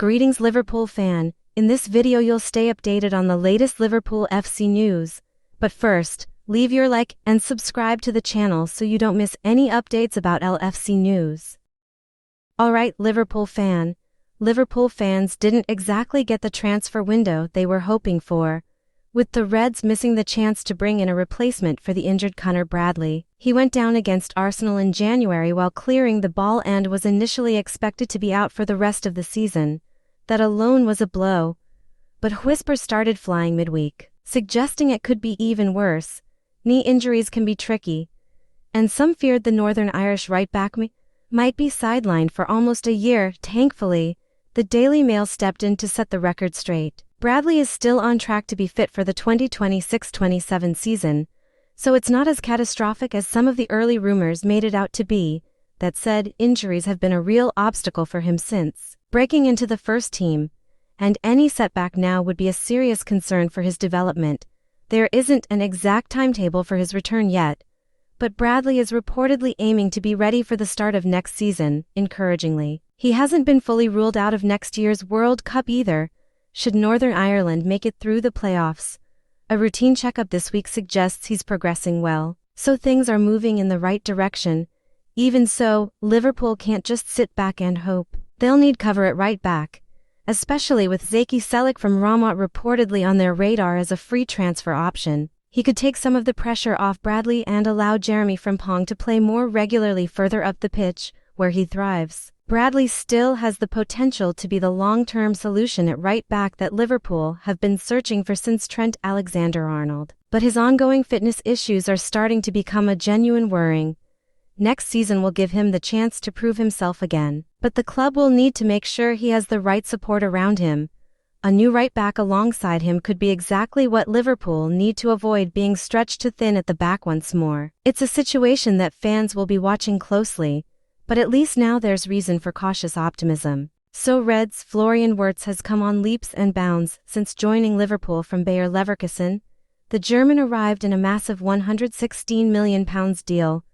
Greetings Liverpool fan, in this video you'll stay updated on the latest Liverpool FC news. But first, leave your like and subscribe to the channel so you don't miss any updates about LFC news. Alright Liverpool fans didn't exactly get the transfer window they were hoping for, with the Reds missing the chance to bring in a replacement for the injured Conor Bradley. He went down against Arsenal in January while clearing the ball and was initially expected to be out for the rest of the season. That alone was a blow, but whispers started flying midweek, suggesting it could be even worse. Knee injuries can be tricky, and some feared the Northern Irish right-back might be sidelined for almost a year. Thankfully, the Daily Mail stepped in to set the record straight. Bradley is still on track to be fit for the 2026-27 season, so it's not as catastrophic as some of the early rumors made it out to be. That said, injuries have been a real obstacle for him since breaking into the first team, and any setback now would be a serious concern for his development. There isn't an exact timetable for his return yet, but Bradley is reportedly aiming to be ready for the start of next season. Encouragingly, he hasn't been fully ruled out of next year's World Cup either, should Northern Ireland make it through the playoffs. A routine checkup this week suggests he's progressing well, so things are moving in the right direction. Even so, Liverpool can't just sit back and hope. They'll need cover at right back, especially with Zeki Celik from Roma reportedly on their radar as a free transfer option. He could take some of the pressure off Bradley and allow Jeremy Frimpong to play more regularly further up the pitch, where he thrives. Bradley still has the potential to be the long-term solution at right back that Liverpool have been searching for since Trent Alexander-Arnold. But his ongoing fitness issues are starting to become a genuine worrying. Next season will give him the chance to prove himself again, but the club will need to make sure he has the right support around him. A new right back alongside him could be exactly what Liverpool need to avoid being stretched too thin at the back once more. It's a situation that fans will be watching closely, but at least now there's reason for cautious optimism. So Reds' Florian Wirtz has come on leaps and bounds since joining Liverpool from Bayer Leverkusen. The German arrived in a massive £116 million deal,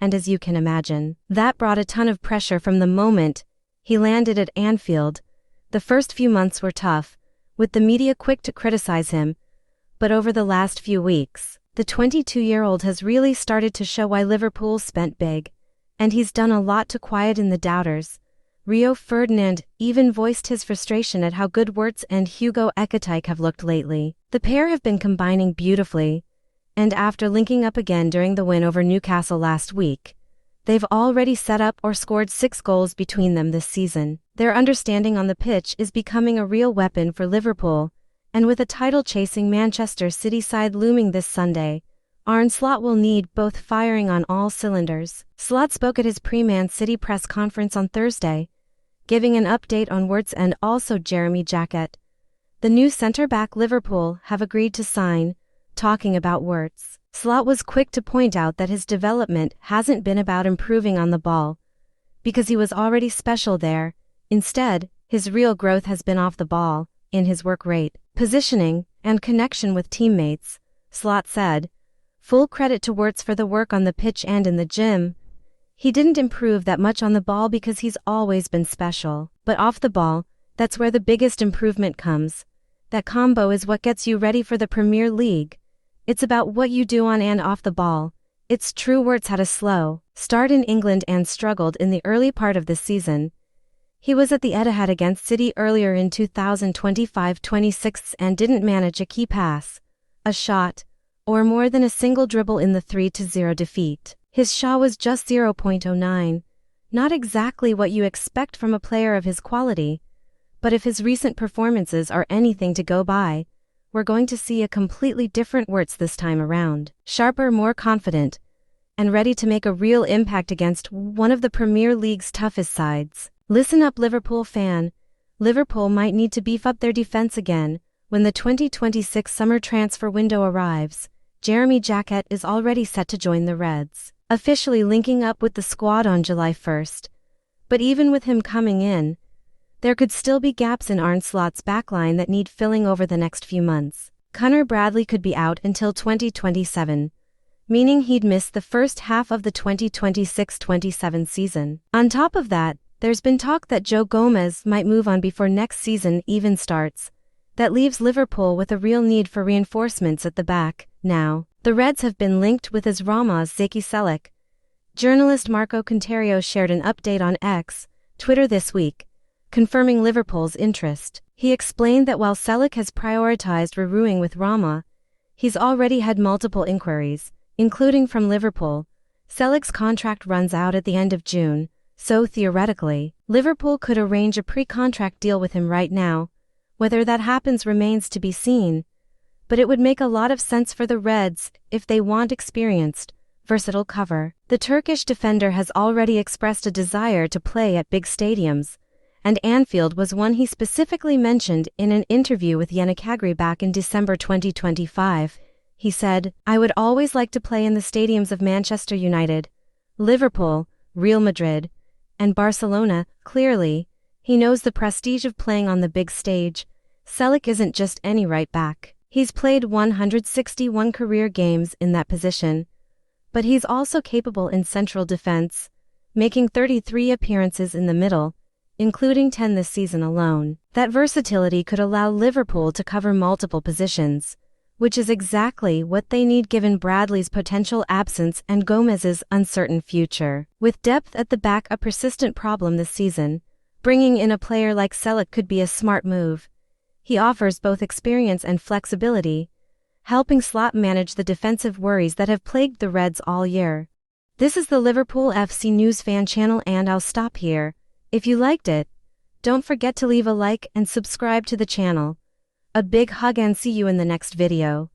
and as you can imagine, that brought a ton of pressure from the moment he landed at Anfield. The first few months were tough, with the media quick to criticize him, but over the last few weeks, the 22-year-old has really started to show why Liverpool spent big, and he's done a lot to quieten the doubters. Rio Ferdinand even voiced his frustration at how good Wirtz and Hugo Ekitike have looked lately. The pair have been combining beautifully, and after linking up again during the win over Newcastle last week, they've already set up or scored 6 goals between them this season. Their understanding on the pitch is becoming a real weapon for Liverpool, and with a title-chasing Manchester City side looming this Sunday, Arne Slot will need both firing on all cylinders. Slot spoke at his pre-Man City press conference on Thursday, giving an update on Wirtz and also Jeremy Jacquet, the new centre-back Liverpool have agreed to sign. Talking about Wirtz, Slot was quick to point out that his development hasn't been about improving on the ball, because he was already special there. Instead, his real growth has been off the ball, in his work rate, positioning, and connection with teammates. Slot said, "Full credit to Wirtz for the work on the pitch and in the gym. He didn't improve that much on the ball because he's always been special, but off the ball, that's where the biggest improvement comes. That combo is what gets you ready for the Premier League. It's about what you do on and off the ball." It's true Wirtz had a slow start in England and struggled in the early part of the season. He was at the Etihad against City earlier in 2025-26 and didn't manage a key pass, a shot, or more than a single dribble in the 3-0 defeat. His SHA was just 0.09, not exactly what you expect from a player of his quality, but if his recent performances are anything to go by, we're going to see a completely different Wirtz this time around. Sharper, more confident, and ready to make a real impact against one of the Premier League's toughest sides. Listen up Liverpool fan, Liverpool might need to beef up their defense again when the 2026 summer transfer window arrives. Jeremy Jacquet is already set to join the Reds, officially linking up with the squad on July 1st. But even with him coming in, there could still be gaps in Arne Slot's backline that need filling over the next few months. Conor Bradley could be out until 2027, meaning he'd miss the first half of the 2026-27 season. On top of that, There's been talk that Joe Gomez might move on before next season even starts. That leaves Liverpool with a real need for reinforcements at the back. Now, the Reds have been linked with AS Rama's Zeki Çelik. Journalist Marco Contario shared an update on X, Twitter this week, confirming Liverpool's interest. He explained that while Çelik has prioritized reviewing with Rama, he's already had multiple inquiries, including from Liverpool. Çelik's contract runs out at the end of June, so theoretically, Liverpool could arrange a pre-contract deal with him right now. Whether that happens remains to be seen, but it would make a lot of sense for the Reds if they want experienced, versatile cover. The Turkish defender has already expressed a desire to play at big stadiums, and Anfield was one he specifically mentioned in an interview with Yenikagri back in December 2025. He said, "I would always like to play in the stadiums of Manchester United, Liverpool, Real Madrid, and Barcelona." Clearly, he knows the prestige of playing on the big stage. Çelik isn't just any right back. He's played 161 career games in that position, but he's also capable in central defense, making 33 appearances in the middle, including 10 this season alone. That versatility could allow Liverpool to cover multiple positions, which is exactly what they need given Bradley's potential absence and Gomez's uncertain future. With depth at the back a persistent problem this season, bringing in a player like Çelik could be a smart move. He offers both experience and flexibility, helping Slot manage the defensive worries that have plagued the Reds all year. This is the Liverpool FC News Fan Channel, and I'll stop here. If you liked it, don't forget to leave a like and subscribe to the channel. A big hug and see you in the next video.